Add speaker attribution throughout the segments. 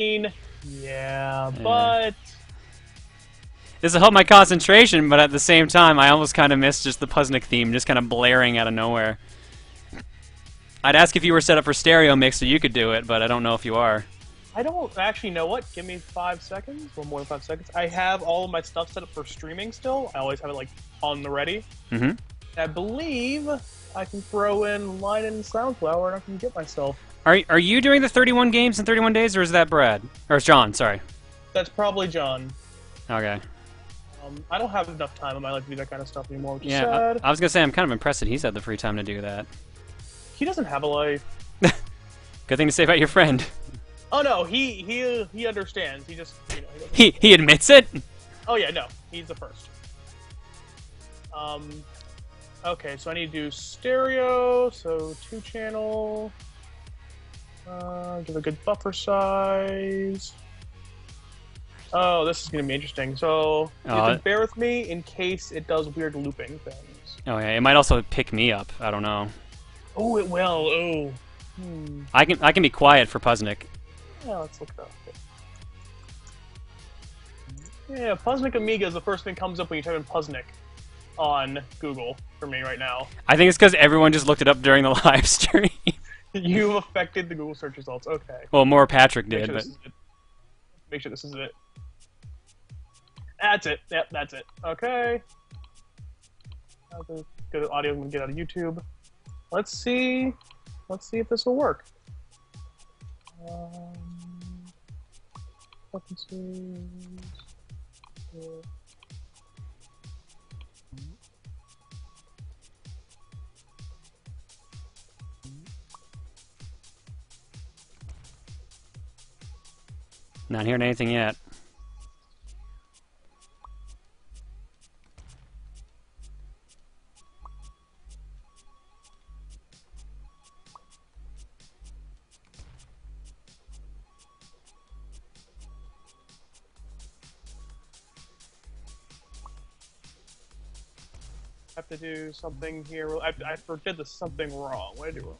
Speaker 1: Yeah, but
Speaker 2: This will help my concentration, but at the same time, I almost kind of miss just the Puznik theme, just kind of blaring out of nowhere. I'd ask if you were set up for stereo mix so you could do it, but I don't know if you are.
Speaker 1: I don't actually know what. Give me 5 seconds, or more than 5 seconds. I have all of my stuff set up for streaming still. I always have it like on the ready.
Speaker 2: Mm-hmm.
Speaker 1: I believe I can throw in line and Soundflower and I can get myself.
Speaker 2: Are you doing the 31 games in 31 days, or is that Brad? Or is John, sorry.
Speaker 1: That's probably John.
Speaker 2: Okay.
Speaker 1: I don't have enough time in my life to do that kind of stuff anymore, which is
Speaker 2: Yeah,
Speaker 1: sad.
Speaker 2: I was going to say, I'm kind of impressed that he's had the free time to do that.
Speaker 1: He doesn't have a life.
Speaker 2: Good thing to say about your friend.
Speaker 1: Oh no, he understands. He just, you know,
Speaker 2: He admits it?
Speaker 1: Oh yeah, no, he's the first. Okay, so I need to do stereo, so 2-channel. Give a good buffer size. Oh, this is going to be interesting. So, you have to bear with me in case it does weird looping things.
Speaker 2: Oh yeah, it might also pick me up. I don't know.
Speaker 1: Oh, it will. Oh.
Speaker 2: I can be quiet for Puznik.
Speaker 1: Yeah, let's look it up. Yeah, Puznik Amiga is the first thing that comes up when you type in Puznik on Google for me right now.
Speaker 2: I think it's because everyone just looked it up during the live stream.
Speaker 1: You've affected the Google search results. Okay.
Speaker 2: Well, more Patrick did, but...
Speaker 1: Make sure this is it. That's it. Yep, that's it. Okay. Good audio I'm gonna get out of YouTube. Let's see. Let's see if this will work. Preferences.
Speaker 2: Not hearing anything yet.
Speaker 1: Have to do something here. I did this something wrong. What did I do wrong?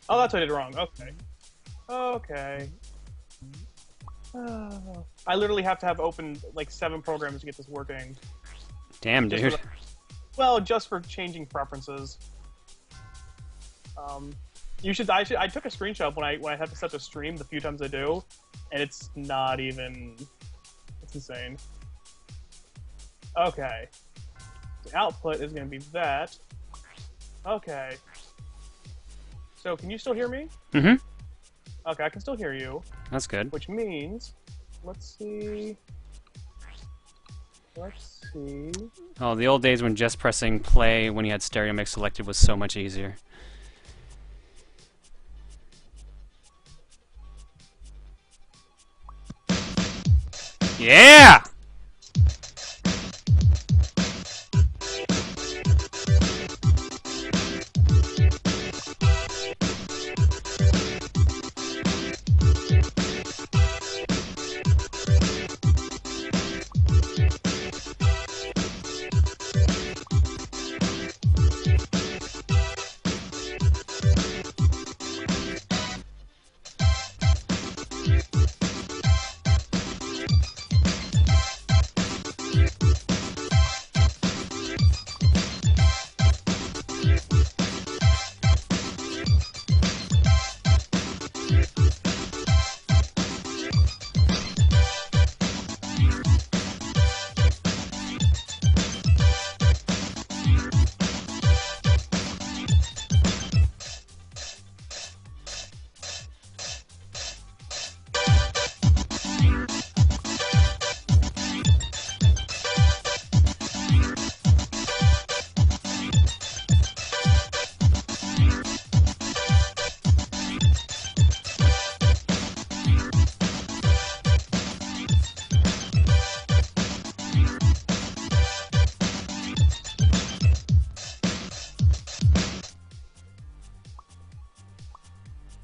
Speaker 1: Oh, that's what I did wrong. Okay. Okay. I literally have to have open like 7 programs to get this working.
Speaker 2: Damn, dude.
Speaker 1: Well, just for changing preferences. I took a screenshot when I have to set the stream the few times I do, and it's not even. It's insane. Okay. The output is going to be that. Okay. So, can you still hear me?
Speaker 2: Mm-hmm.
Speaker 1: Okay, I can still hear you.
Speaker 2: That's good.
Speaker 1: Which means, let's see. Let's see.
Speaker 2: Oh, the old days when just pressing play when you had stereo mix selected was so much easier. Yeah!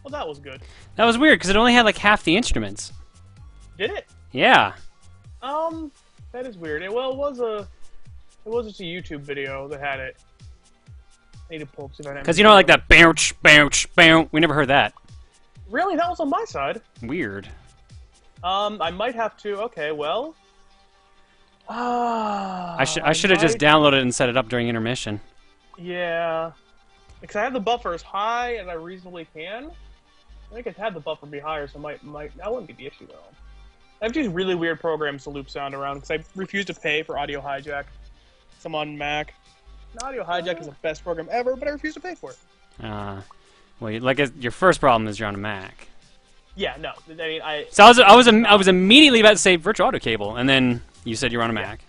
Speaker 1: Well, that was good.
Speaker 2: That was weird, because it only had like half the instruments.
Speaker 1: Did it?
Speaker 2: Yeah.
Speaker 1: That is weird. It was just a YouTube video that had it. I need to pull up see if I have.
Speaker 2: Because you know, like that bounce, bounce, bounce. We never heard that.
Speaker 1: Really? That was on my side.
Speaker 2: Weird.
Speaker 1: I might have to. Okay, well.
Speaker 2: I should have just downloaded it and set it up during intermission.
Speaker 1: Yeah. Because I have the buffer as high as I reasonably can. I think I've had the buffer be higher, so that wouldn't be the issue, though. I have these really weird programs to loop sound around, because I refuse to pay for Audio Hijack. So I'm on Mac. And Audio Hijack is the best program ever, but I refuse to pay for it.
Speaker 2: Well, your first problem is you're on a Mac.
Speaker 1: Yeah, no. I mean,
Speaker 2: So I was immediately about to say virtual audio cable, and then you said you're on a Mac.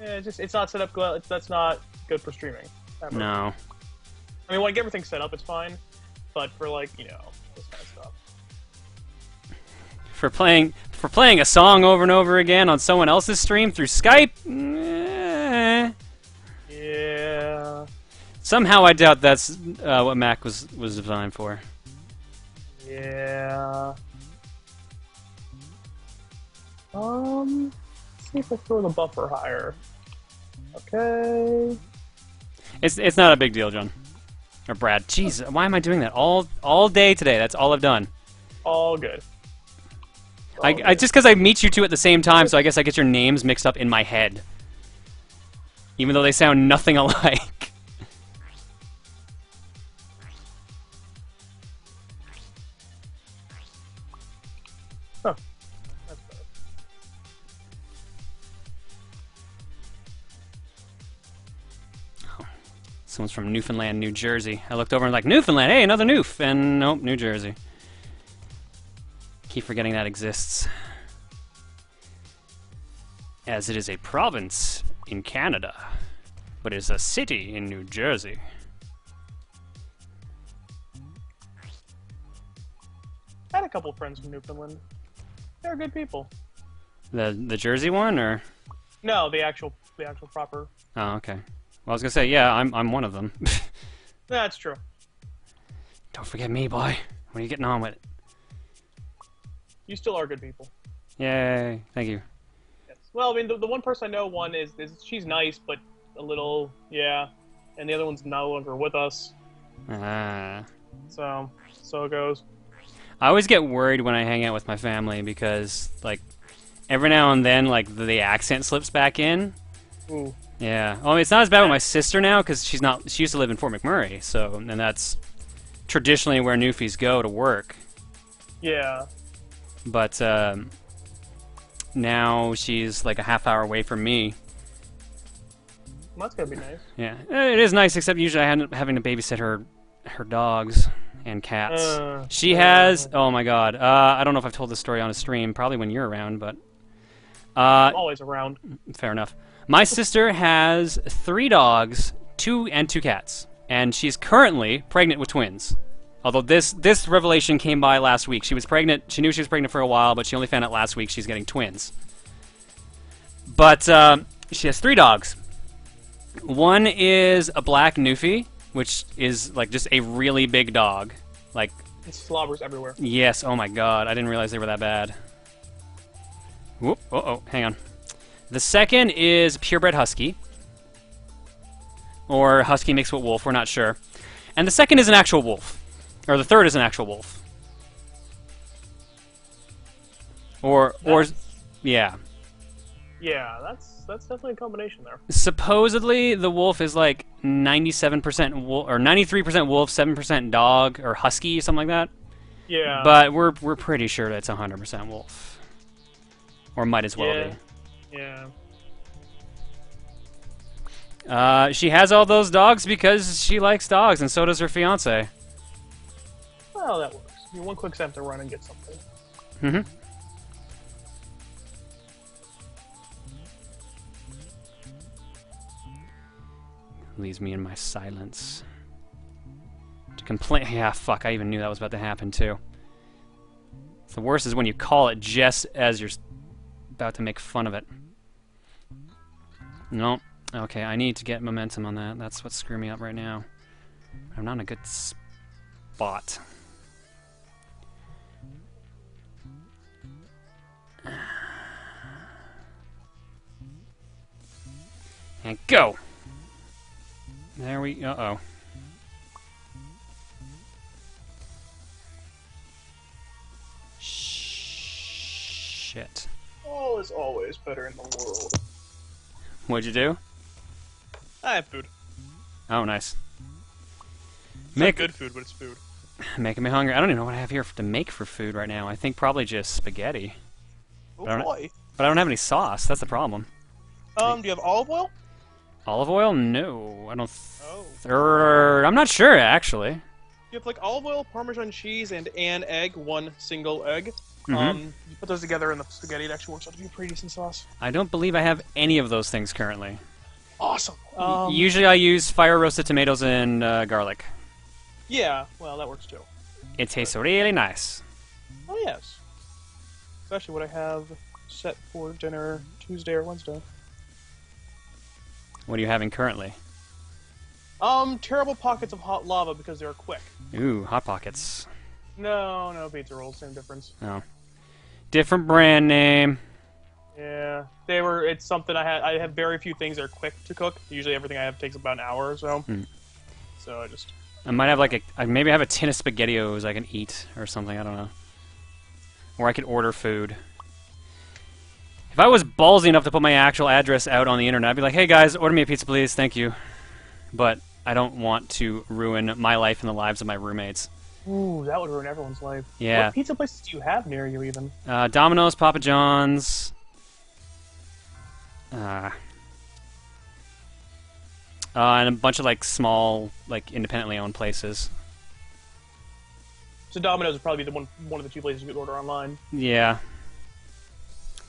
Speaker 1: Yeah, it's not set up well. That's not good for streaming. Ever.
Speaker 2: No.
Speaker 1: I mean, when I get everything set up, it's fine. But for, like, this kind of stuff.
Speaker 2: For playing a song over and over again on someone else's stream through Skype?
Speaker 1: Yeah.
Speaker 2: Somehow I doubt that's what Mac was designed for.
Speaker 1: Yeah. Let's see if I throw the buffer higher. Okay.
Speaker 2: It's not a big deal, John. Or Brad. Jeez, why am I doing that all day today? That's all I've done.
Speaker 1: All good.
Speaker 2: I just because I meet you two at the same time, so I guess I get your names mixed up in my head. Even though they sound nothing alike.
Speaker 1: Huh. That's better.
Speaker 2: Oh. Someone's from Newfoundland, New Jersey. I looked over and like, Newfoundland, hey, another Noof. And nope, New Jersey. Keep forgetting that exists. As it is a province in Canada, but is a city in New Jersey.
Speaker 1: I had a couple friends from Newfoundland. They're good people.
Speaker 2: The Jersey one, or?
Speaker 1: No, the actual proper.
Speaker 2: Oh, okay. Well, I was gonna say, yeah, I'm one of them.
Speaker 1: That's true.
Speaker 2: Don't forget me, boy. What are you getting on with?
Speaker 1: You still are good people.
Speaker 2: Yay! Thank you.
Speaker 1: Yes. Well, I mean, the one person I know, is she's nice, but a little, yeah. And the other one's no longer with us. So it goes.
Speaker 2: I always get worried when I hang out with my family because, like, every now and then, like, the accent slips back in.
Speaker 1: Ooh.
Speaker 2: Yeah. Well, I mean, it's not as bad with my sister now because she used to live in Fort McMurray, and that's traditionally where newfies go to work.
Speaker 1: Yeah.
Speaker 2: But now she's like a half hour away from me.
Speaker 1: Well, that's gonna be nice.
Speaker 2: Yeah, it is nice, except usually I'm having to babysit her dogs and cats. She has, oh my god, I don't know if I've told this story on a stream, probably when you're around, but...
Speaker 1: I'm always around.
Speaker 2: Fair enough. My sister has 3 dogs, 2 cats, and she's currently pregnant with twins. Although this revelation came by last week. She was pregnant. She knew she was pregnant for a while, but she only found out last week she's getting twins. But she has 3 dogs. One is a black Newfie, which is like just a really big dog. Like,
Speaker 1: it slobbers everywhere.
Speaker 2: Yes. Oh my god. I didn't realize they were that bad. Whoop. Uh-oh. Hang on. The second is purebred husky, or husky mixed with wolf. We're not sure. And the second is an actual wolf. Or the third is an actual wolf. Yeah.
Speaker 1: Yeah, that's definitely a combination there.
Speaker 2: Supposedly, the wolf is like 97% wolf, or 93% wolf, 7% dog, or husky, something like that.
Speaker 1: Yeah.
Speaker 2: But we're pretty sure that's 100% wolf. Or might as well be.
Speaker 1: Yeah.
Speaker 2: She has all those dogs because she likes dogs, and so does her fiance.
Speaker 1: Well, that works. I mean, one quick step to run and get something.
Speaker 2: Mm-hmm. Leaves me in my silence. To complain. Yeah, fuck, I even knew that was about to happen, too. The worst is when you call it just as you're about to make fun of it. No. Okay, I need to get momentum on that. That's what's screwing me up right now. I'm not in a good spot. And go! There we... Uh-oh. shit.
Speaker 1: All is always better in the world.
Speaker 2: What'd you do?
Speaker 1: I have food.
Speaker 2: Oh, nice.
Speaker 1: It's not good food, but it's food.
Speaker 2: Making me hungry. I don't even know what I have here to make for food right now. I think probably just spaghetti.
Speaker 1: Oh boy.
Speaker 2: But I don't have any sauce. That's the problem.
Speaker 1: Do you have olive oil?
Speaker 2: Olive oil? No, I don't.
Speaker 1: Oh.
Speaker 2: I'm not sure actually.
Speaker 1: You have like olive oil, Parmesan cheese, and an egg, one single egg.
Speaker 2: Mm-hmm.
Speaker 1: You put those together in the spaghetti. It actually works out to be a pretty decent sauce.
Speaker 2: I don't believe I have any of those things currently.
Speaker 1: Awesome.
Speaker 2: Usually I use fire roasted tomatoes and garlic.
Speaker 1: Yeah, well, that works too.
Speaker 2: It tastes really nice.
Speaker 1: Oh, yes. It's actually what I have set for dinner Tuesday or Wednesday.
Speaker 2: What are you having currently?
Speaker 1: Terrible pockets of hot lava because they're quick.
Speaker 2: Ooh, Hot Pockets.
Speaker 1: No, pizza rolls, same difference.
Speaker 2: Oh. Different brand name.
Speaker 1: Yeah, it's something I have very few things that are quick to cook. Usually everything I have takes about an hour or so. So
Speaker 2: I might have maybe I have a tin of SpaghettiOs I can eat or something, I don't know. Or I could order food. If I was ballsy enough to put my actual address out on the internet, I'd be like, hey guys, order me a pizza please, thank you. But I don't want to ruin my life and the lives of my roommates.
Speaker 1: Ooh, that would ruin everyone's life.
Speaker 2: Yeah.
Speaker 1: What pizza places do you have near you even?
Speaker 2: Domino's, Papa John's. And a bunch of small, independently owned places.
Speaker 1: So Domino's would probably be one of the two places you could order online.
Speaker 2: Yeah.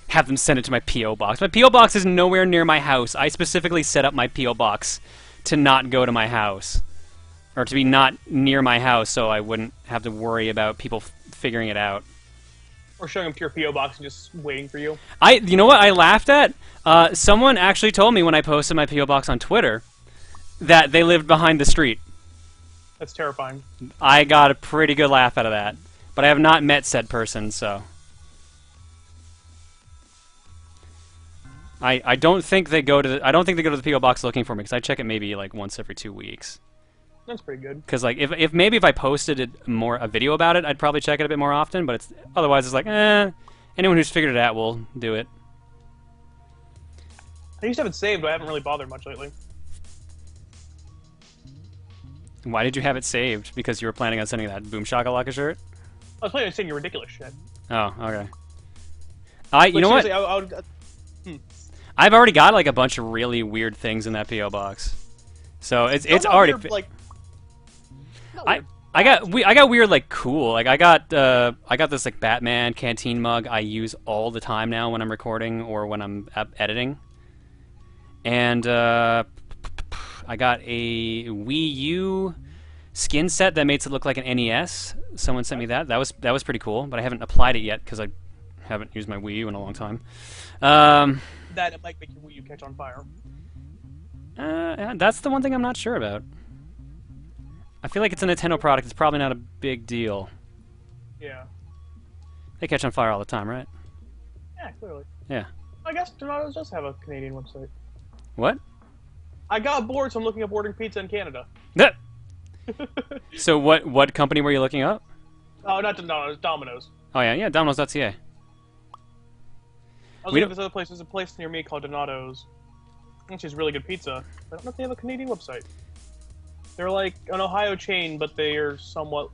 Speaker 2: Have them send it to my P.O. box. My P.O. box is nowhere near my house. I specifically set up my P.O. box to not go to my house. Or to be not near my house so I wouldn't have to worry about people figuring it out.
Speaker 1: Or showing them to your P.O. box and just waiting for you.
Speaker 2: You know what I laughed at? Someone actually told me when I posted my P.O. box on Twitter that they lived behind the street.
Speaker 1: That's terrifying.
Speaker 2: I got a pretty good laugh out of that. But I have not met said person, so... I don't think they go to the P.O. box looking for me, because I check it maybe once every 2 weeks.
Speaker 1: That's pretty good.
Speaker 2: Because if I posted a video about it, I'd probably check it a bit more often. But otherwise it's anyone who's figured it out will do it.
Speaker 1: I used to have it saved, but I haven't really bothered much lately.
Speaker 2: Why did you have it saved? Because you were planning on sending that Boom Shakalaka shirt?
Speaker 1: I was planning on sending you ridiculous shit.
Speaker 2: Oh, okay. You know what?
Speaker 1: I've
Speaker 2: already got a bunch of really weird things in that P.O. box. So it's already...
Speaker 1: Weird,
Speaker 2: I got weird cool. I got this Batman canteen mug I use all the time now when I'm recording or when I'm editing. And I got a Wii U skin set that makes it look like an NES. Someone sent me that. That was pretty cool, but I haven't applied it yet because I haven't used my Wii U in a long time.
Speaker 1: That it might make your Wii U catch on fire.
Speaker 2: That's the one thing I'm not sure about. I feel like it's a Nintendo product. It's probably not a big deal.
Speaker 1: Yeah.
Speaker 2: They catch on fire all the time, right?
Speaker 1: Yeah, clearly.
Speaker 2: Yeah.
Speaker 1: I guess Donatos does have a Canadian website.
Speaker 2: What?
Speaker 1: I got bored, so I'm looking up ordering pizza in Canada.
Speaker 2: So what company were you looking up?
Speaker 1: Oh, not Donatos, Domino's.
Speaker 2: Oh yeah, Domino's.ca.
Speaker 1: I was looking at this other place. There's a place near me called Donato's. Which is really good pizza. I don't know if they have a Canadian website. They're like an Ohio chain, but they are somewhat...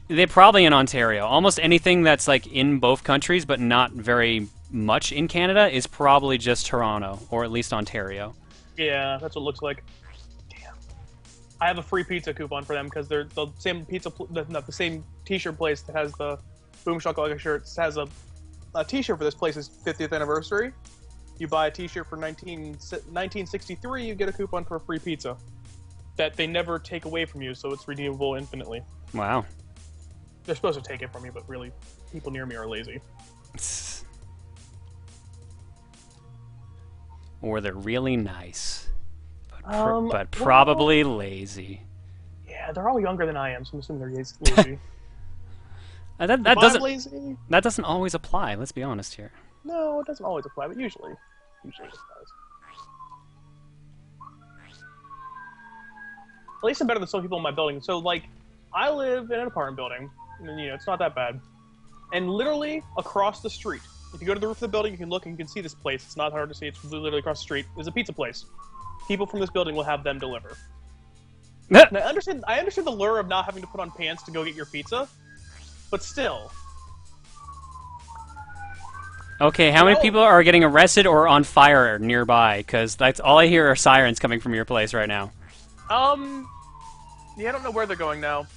Speaker 2: They're probably in Ontario. Almost anything that's in both countries, but not very much in Canada, is probably just Toronto, or at least Ontario.
Speaker 1: Yeah, that's what it looks like. Damn. I have a free pizza coupon for them because they're the same the same T-shirt place that has the Boom Shakalaka shirts has a T-shirt for this place's 50th anniversary. You buy a T-shirt for 1963, you get a coupon for a free pizza that they never take away from you, so it's redeemable infinitely.
Speaker 2: Wow.
Speaker 1: They're supposed to take it from you, but really, people near me are lazy.
Speaker 2: Or they're really nice, but probably lazy.
Speaker 1: Yeah, they're all younger than I am, so I'm assuming they're lazy.
Speaker 2: That doesn't always apply. Let's be honest here.
Speaker 1: No, it doesn't always apply, but usually it does. At least I'm better than some people in my building. So, I live in an apartment building, and, it's not that bad. And literally across the street, if you go to the roof of the building, you can look and you can see this place. It's not hard to see. It's literally across the street. There's a pizza place. People from this building will have them deliver. And I understand the lure of not having to put on pants to go get your pizza, but still.
Speaker 2: Okay, how many people are getting arrested or on fire nearby? Because that's all I hear are sirens coming from your place right now.
Speaker 1: Yeah, I don't know where they're going now.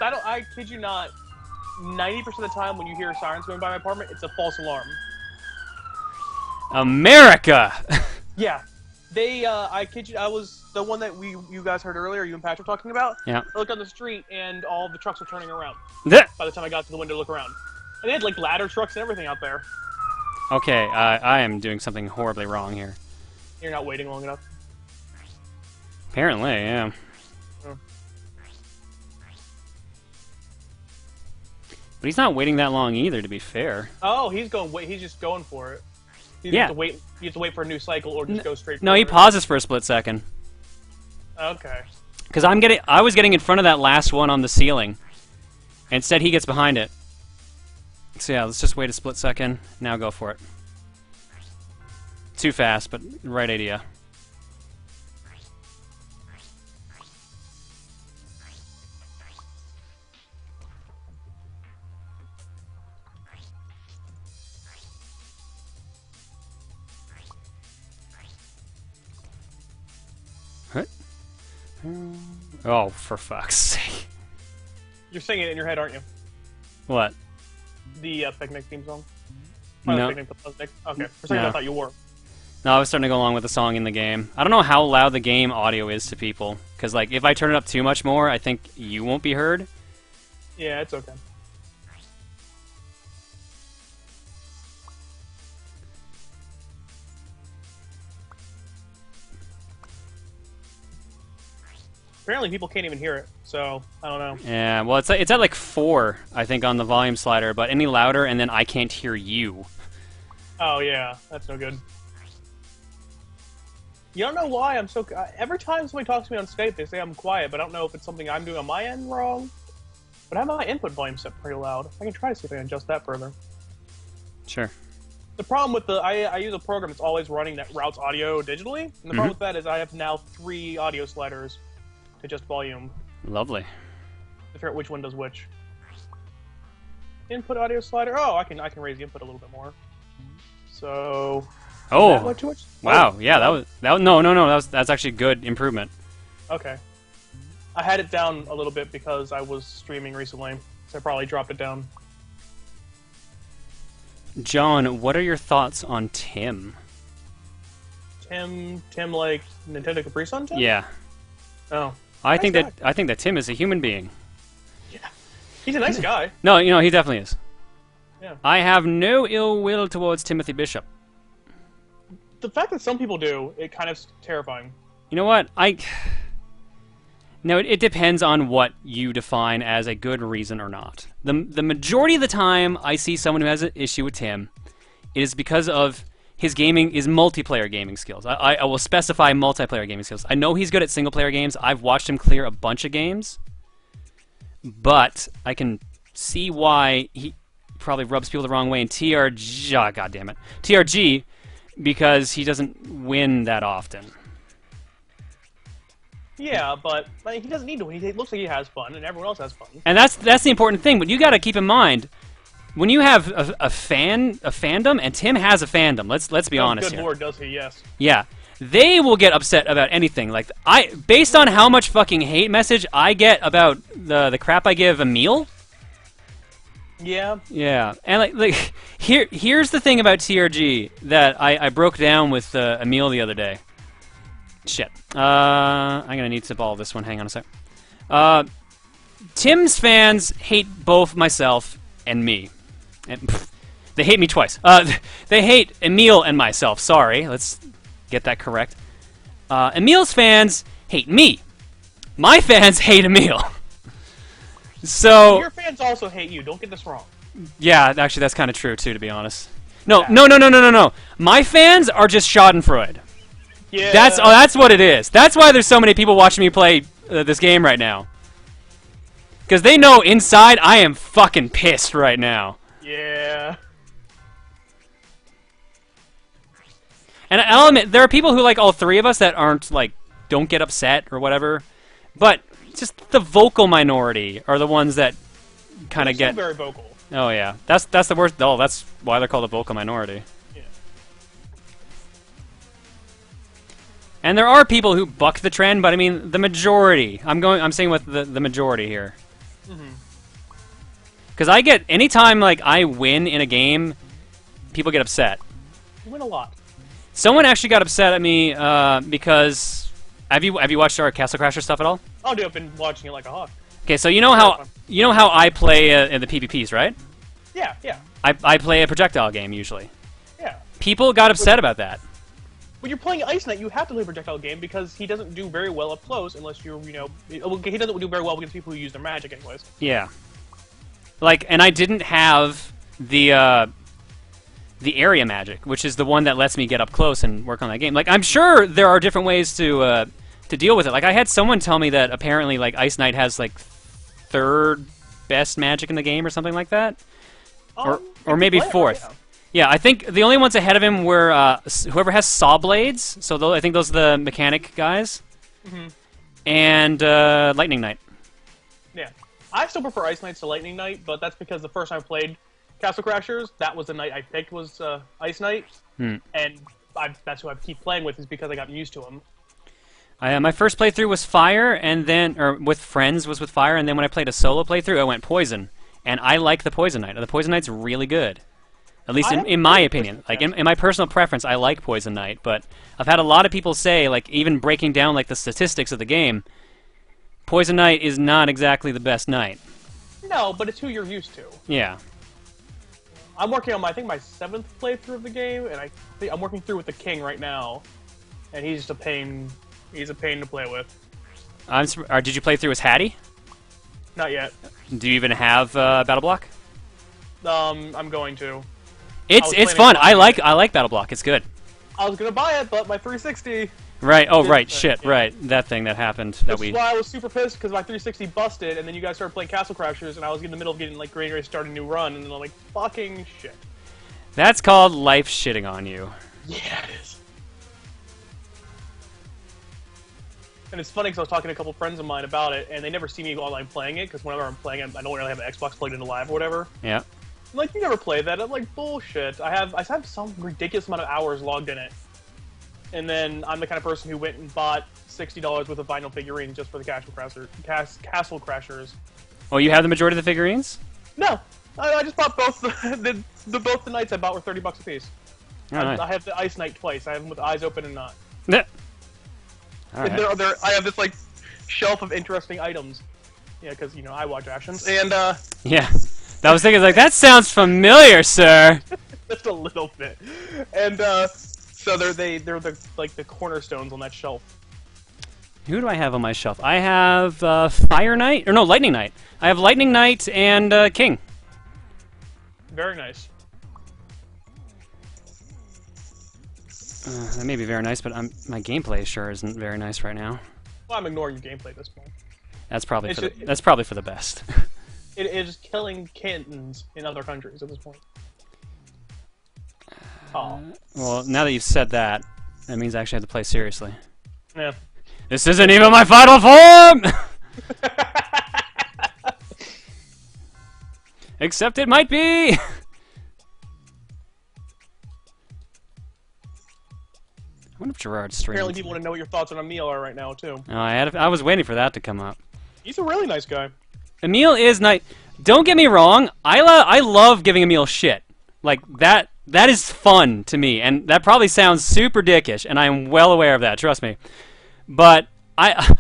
Speaker 1: I kid you not, 90% of the time when you hear sirens going by my apartment, it's a false alarm.
Speaker 2: America!
Speaker 1: Yeah. I kid you, I was the one that you guys heard earlier, you and Patrick talking about.
Speaker 2: Yeah.
Speaker 1: I looked on the street and all the trucks were turning around.
Speaker 2: By
Speaker 1: the time I got to the window to look around. And they had, like, ladder trucks and everything out there.
Speaker 2: Okay, I am doing something horribly wrong here.
Speaker 1: You're not waiting long enough.
Speaker 2: Apparently, yeah.
Speaker 1: Oh.
Speaker 2: But he's not waiting that long either, to be fair.
Speaker 1: Oh, he's just going for it. You have to wait for a new cycle or just go straight
Speaker 2: No, he pauses for a split second.
Speaker 1: Okay.
Speaker 2: Because I was getting in front of that last one on the ceiling. Instead, he gets behind it. So yeah, let's just wait a split second. Now go for it. Too fast, but right idea. What? Oh, for fuck's sake.
Speaker 1: You're singing it in your head, aren't you?
Speaker 2: What?
Speaker 1: The picnic theme song?
Speaker 2: No.
Speaker 1: Picnic, okay, for a second I thought you were.
Speaker 2: No, I was starting to go along with the song in the game. I don't know how loud the game audio is to people. Because, like, if I turn it up too much more, I think you won't be heard.
Speaker 1: Yeah, it's okay. Apparently people can't even hear it, so I don't know.
Speaker 2: Yeah, well, it's at like 4, I think, on the volume slider, but any louder, and then I can't hear you.
Speaker 1: Oh, yeah, that's no good. You don't know why I'm so... every time somebody talks to me on Skype, they say I'm quiet, but I don't know if it's something I'm doing on my end wrong. But I have my input volume set pretty loud. I can try to see if I can adjust that further.
Speaker 2: Sure.
Speaker 1: The problem with I use a program that's always running that routes audio digitally, and the problem with that is I have now 3 audio sliders to adjust volume.
Speaker 2: Lovely.
Speaker 1: To figure out which one does which. Input audio slider. Oh, I can raise the input a little bit more. So.
Speaker 2: Oh. Wow. Yeah. No. That's actually good improvement.
Speaker 1: Okay. I had it down a little bit because I was streaming recently, so I probably dropped it down.
Speaker 2: John, what are your thoughts on Tim?
Speaker 1: Tim, like Nintendo Capri Sun Tim?
Speaker 2: Yeah.
Speaker 1: Oh.
Speaker 2: I think that Tim is a human being.
Speaker 1: Yeah. He's a nice guy.
Speaker 2: No, he definitely is.
Speaker 1: Yeah.
Speaker 2: I have no ill will towards Timothy Bishop.
Speaker 1: The fact that some people do, it kind of terrifying.
Speaker 2: You know what? No, it depends on what you define as a good reason or not. The majority of the time I see someone who has an issue with Tim, it is because of his multiplayer gaming skills. I will specify multiplayer gaming skills. I know he's good at single-player games. I've watched him clear a bunch of games. But I can see why he probably rubs people the wrong way in TRG, because he doesn't win that often.
Speaker 1: Yeah, but he doesn't need to win. He looks like he has fun, and everyone else has fun.
Speaker 2: And that's the important thing. But you got to keep in mind, when you have a fandom, and Tim has a fandom. Let's be honest here.
Speaker 1: Good lord, does he? Yes.
Speaker 2: Yeah, they will get upset about anything. Like based on how much fucking hate message I get about the crap I give Emil.
Speaker 1: Yeah.
Speaker 2: Yeah, and like here's the thing about TRG that I broke down with Emil the other day. Shit. I'm gonna need to ball this one. Hang on a sec. Tim's fans hate both myself and me. And, they hate me twice. They hate Emil and myself. Sorry, let's get that correct. Emil's fans hate me. My fans hate Emil. So
Speaker 1: your fans also hate you. Don't get this wrong.
Speaker 2: Yeah, actually, that's kind of true too, to be honest. No. My fans are just Schadenfreude.
Speaker 1: Yeah.
Speaker 2: That's what it is. That's why there's so many people watching me play this game right now. Because they know inside I am fucking pissed right now.
Speaker 1: Yeah.
Speaker 2: And I'll admit, there are people who like all three of us that aren't like don't get upset or whatever, but just the vocal minority are the ones that kind of get
Speaker 1: very vocal.
Speaker 2: Oh yeah, that's the worst. Oh, that's why they're called a vocal minority.
Speaker 1: Yeah.
Speaker 2: And there are people who buck the trend, but I mean the majority. I'm saying with the majority here. Because I get anytime like I win in a game, people get upset.
Speaker 1: You win a lot.
Speaker 2: Someone actually got upset at me because have you watched our Castle Crasher stuff at all?
Speaker 1: Oh, dude, I've been watching it like a hawk.
Speaker 2: Okay, so you know how I play in the PvPs, right?
Speaker 1: Yeah, yeah.
Speaker 2: I play a projectile game usually.
Speaker 1: Yeah.
Speaker 2: People got upset about that.
Speaker 1: When you're playing Ice Knight, you have to play a projectile game because he doesn't do very well up close unless you're, he doesn't do very well against people who use their magic anyways.
Speaker 2: Yeah. Like, and I didn't have the area magic, which is the one that lets me get up close and work on that game. Like, I'm sure there are different ways to deal with it. Like, I had someone tell me that apparently, like, Ice Knight has, like, third best magic in the game or something like that. Or maybe fourth. Yeah, I think the only ones ahead of him were whoever has Saw Blades. So I think those are the mechanic guys. And Lightning Knight.
Speaker 1: Yeah. I still prefer Ice Knights to Lightning Knight, but that's because the first time I played Castle Crashers, that was the knight I picked was Ice Knight. And that's who I keep playing with is because I got used to him.
Speaker 2: My first playthrough was Fire, and then, or with friends was with Fire, and then when I played a solo playthrough, I went Poison. And I like the Poison Knight. The Poison Knight's really good. At least in my opinion. Like, in my personal preference, I like Poison Knight, but I've had a lot of people say, like, even breaking down, like, the statistics of the game, Poison Knight is not exactly the best knight.
Speaker 1: No, but it's who you're used to.
Speaker 2: Yeah.
Speaker 1: I'm working on, I think, my 7th playthrough of the game, and I'm working through with the King right now, and he's just a pain. He's a pain to play with.
Speaker 2: Did you play through as Hattie?
Speaker 1: Not yet.
Speaker 2: Do you even have Battle Block?
Speaker 1: I'm going to.
Speaker 2: It's fun. I like Battle Block. It's good.
Speaker 1: I was gonna buy it, but my 360.
Speaker 2: Right. Oh, right. Shit. Yeah. Right. That thing that happened.
Speaker 1: That's why I was super pissed because my 360 busted, and then you guys started playing Castle Crashers, and I was in the middle of getting like ready to start a new run, and then I'm like, fucking shit.
Speaker 2: That's called life shitting on you.
Speaker 1: Yeah, it is. And it's funny because I was talking to a couple friends of mine about it, and they never see me online playing it because whenever I'm playing it, I don't really have an Xbox plugged into Live or whatever.
Speaker 2: Yeah.
Speaker 1: I'm like, you never play that. I'm like, bullshit. I have some ridiculous amount of hours logged in it. And then I'm the kind of person who went and bought $60 worth of vinyl figurines just for the Castle Crashers.
Speaker 2: Oh, you have the majority of the figurines?
Speaker 1: No, I just bought both both the knights I bought were $30 a piece.
Speaker 2: Oh, nice.
Speaker 1: I have the Ice Knight twice. I have them with eyes open and not.
Speaker 2: All right.
Speaker 1: I have this like shelf of interesting items. Yeah, because I watch actions and
Speaker 2: Yeah, I was thinking like that sounds familiar, sir.
Speaker 1: Just a little bit, and so they're the cornerstones on that shelf.
Speaker 2: Who do I have on my shelf? I have Fire Knight, or no, Lightning Knight. I have Lightning Knight and King.
Speaker 1: Very nice.
Speaker 2: That may be very nice, but my gameplay sure isn't very nice right now.
Speaker 1: Well, I'm ignoring your gameplay at this point.
Speaker 2: That's probably that's probably for the best.
Speaker 1: It is killing kittens in other countries at this point. Oh.
Speaker 2: Well, now that you've said that, that means I actually have to play seriously.
Speaker 1: Yeah.
Speaker 2: This isn't even my final form! Except it might be! I wonder if Gerard's streaming.
Speaker 1: Apparently people want to know what your thoughts on Emil are right now, too.
Speaker 2: Oh, I was waiting for that to come up.
Speaker 1: He's a really nice guy.
Speaker 2: Emil is nice. Don't get me wrong, I love giving Emil shit. Like, that is fun to me, and that probably sounds super dickish, and I'm well aware of that, trust me. But a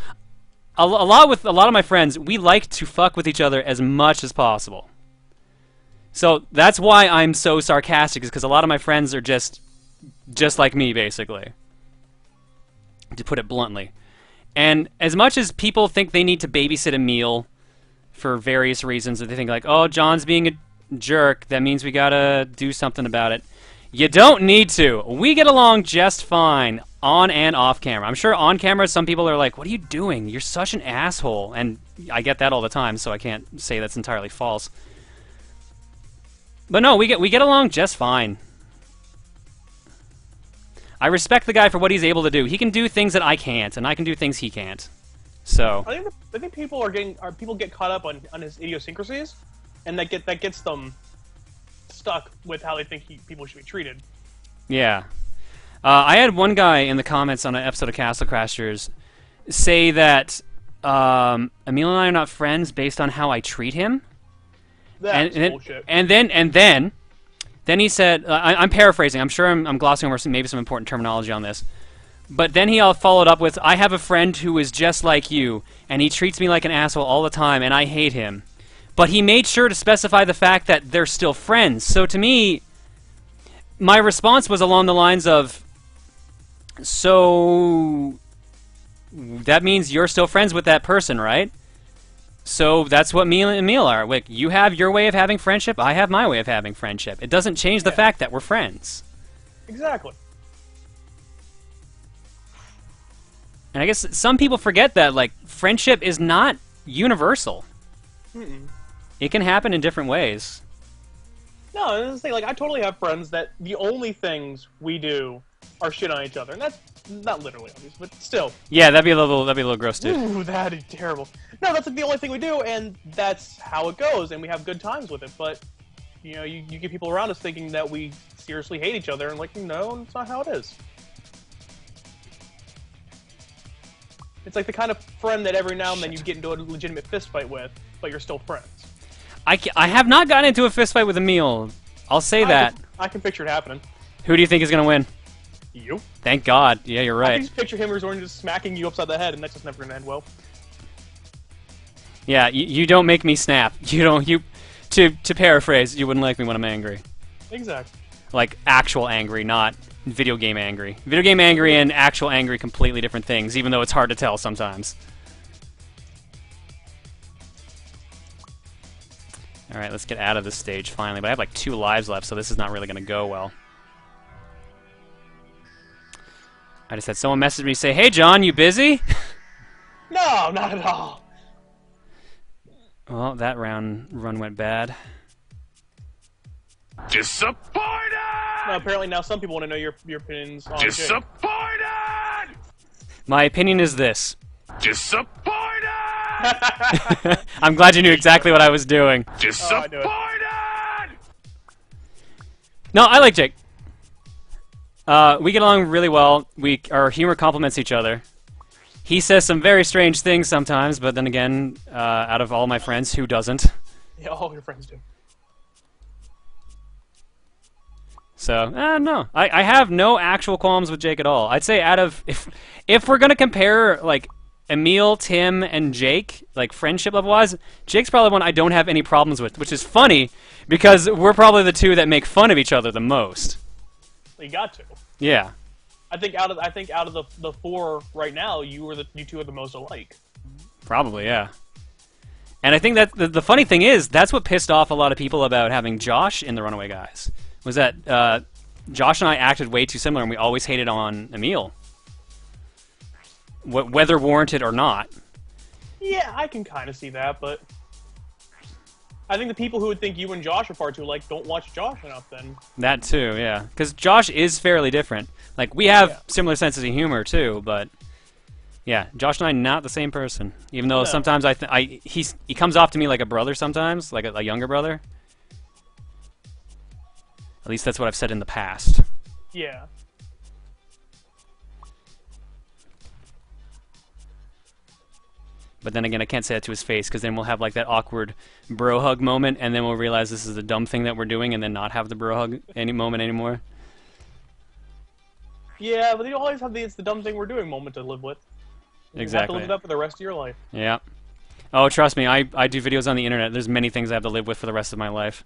Speaker 2: lot of my friends, we like to fuck with each other as much as possible. So that's why I'm so sarcastic, is because a lot of my friends are just like me, basically. To put it bluntly. And as much as people think they need to babysit Emil for various reasons, that they think like, oh, John's being a jerk, that means we gotta do something about it. You don't need to. We get along just fine on and off camera. I'm sure on camera some people are like, what are you doing? You're such an asshole. And I get that all the time, so I can't say that's entirely false. But no, we get along just fine. I respect the guy for what he's able to do. He can do things that I can't, and I can do things he can't. So
Speaker 1: I think people people get caught up on his idiosyncrasies, and that gets them stuck with how they think people should be treated.
Speaker 2: yeah. I had one guy in the comments on an episode of Castle Crashers say that Emil and I are not friends based on how I treat him.
Speaker 1: That's bullshit.
Speaker 2: And then he said, I'm paraphrasing. I'm sure I'm glossing over maybe some important terminology on this. But then he followed up with, I have a friend who is just like you, and he treats me like an asshole all the time, and I hate him. But he made sure to specify the fact that they're still friends. So to me, my response was along the lines of, so that means you're still friends with that person, right? So that's what me and Emil are. Like, you have your way of having friendship, I have my way of having friendship. It doesn't change the fact that we're friends.
Speaker 1: Exactly.
Speaker 2: And I guess some people forget that, like, friendship is not universal. It can happen in different ways.
Speaker 1: No, that's the thing. Like, I totally have friends that the only things we do are shit on each other, and that's not literally obvious, but still.
Speaker 2: Yeah, that'd be a little gross too.
Speaker 1: Ooh, that'd be terrible. No, that's like the only thing we do, and that's how it goes, and we have good times with it. But you know, you get people around us thinking that we seriously hate each other, and like, no, it's not how it is. It's like the kind of friend that every now and then you get into a legitimate fist fight with, but you're still friends.
Speaker 2: I have not gotten into a fist fight with Emil. I'll say that.
Speaker 1: I can picture it happening.
Speaker 2: Who do you think is going to win?
Speaker 1: You?
Speaker 2: Thank God. Yeah, you're
Speaker 1: I
Speaker 2: right.
Speaker 1: can just picture him resorting to smacking you upside the head, and that's just never going to end well.
Speaker 2: Yeah, you don't make me snap. You don't. To paraphrase, you wouldn't like me when I'm angry.
Speaker 1: Exactly.
Speaker 2: Like actual angry, not video game angry. Video game angry and actual angry, completely different things. Even though it's hard to tell sometimes. All right, let's get out of this stage finally. But I have like 2 lives left, so this is not really going to go well. I just had someone message me say, "Hey John, you busy?"
Speaker 1: No, not at all.
Speaker 2: Well, that run went bad.
Speaker 3: Disappointed!
Speaker 1: No, apparently now some people want to know your opinions on Jake.
Speaker 3: Disappointed!
Speaker 2: My opinion is this.
Speaker 3: Disappointed!
Speaker 2: I'm glad you knew exactly what I was doing.
Speaker 3: Disappointed!
Speaker 2: No, I like Jake. We get along really well. Our humor complements each other. He says some very strange things sometimes, but then again, out of all my friends, who doesn't?
Speaker 1: Yeah, all your friends do.
Speaker 2: So, no. I have no actual qualms with Jake at all. I'd say out of... If we're going to compare, like, Emil, Tim, and Jake, like, friendship level-wise, Jake's probably one I don't have any problems with, which is funny, because we're probably the 2 that make fun of each other the most.
Speaker 1: You got to.
Speaker 2: Yeah.
Speaker 1: I think out of the 4 right now, you 2 are the most alike.
Speaker 2: Probably, yeah. And I think that the funny thing is, that's what pissed off a lot of people about having Josh in the Runaway Guys. Was that Josh and I acted way too similar, and we always hated on Emil. Whether warranted or not.
Speaker 1: Yeah, I can kind of see that, but I think the people who would think you and Josh are far too alike don't watch Josh enough then.
Speaker 2: That too, yeah. Because Josh is fairly different. Like, we have similar senses of humor too, but yeah, Josh and I not the same person. Even though sometimes he comes off to me like a brother sometimes, like a younger brother. At least that's what I've said in the past.
Speaker 1: Yeah.
Speaker 2: But then again, I can't say that to his face, because then we'll have like that awkward bro hug moment, and then we'll realize this is a dumb thing that we're doing, and then not have the bro hug moment anymore.
Speaker 1: Yeah, but you always have it's the dumb thing we're doing moment to live with. You
Speaker 2: Exactly.
Speaker 1: have to live it up for the rest of your life.
Speaker 2: Yeah. Oh, trust me, I do videos on the internet. There's many things I have to live with for the rest of my life.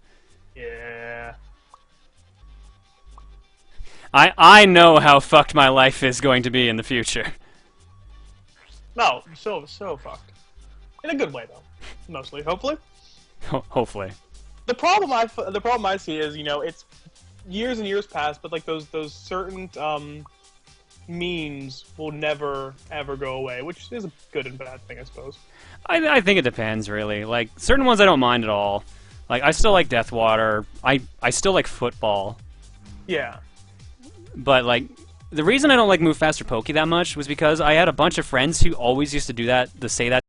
Speaker 1: Yeah.
Speaker 2: I know how fucked my life is going to be in the future.
Speaker 1: No, so fucked. In a good way though, mostly, hopefully.
Speaker 2: Hopefully.
Speaker 1: The problem I see is, you know, it's years and years past, but like those certain memes will never ever go away, which is a good and bad thing, I suppose.
Speaker 2: I think it depends, really. Like, certain ones I don't mind at all. Like, I still like Deathwater. I still like football.
Speaker 1: Yeah.
Speaker 2: But, like, the reason I don't like Move Faster Pokey that much was because I had a bunch of friends who always used to do that, to say that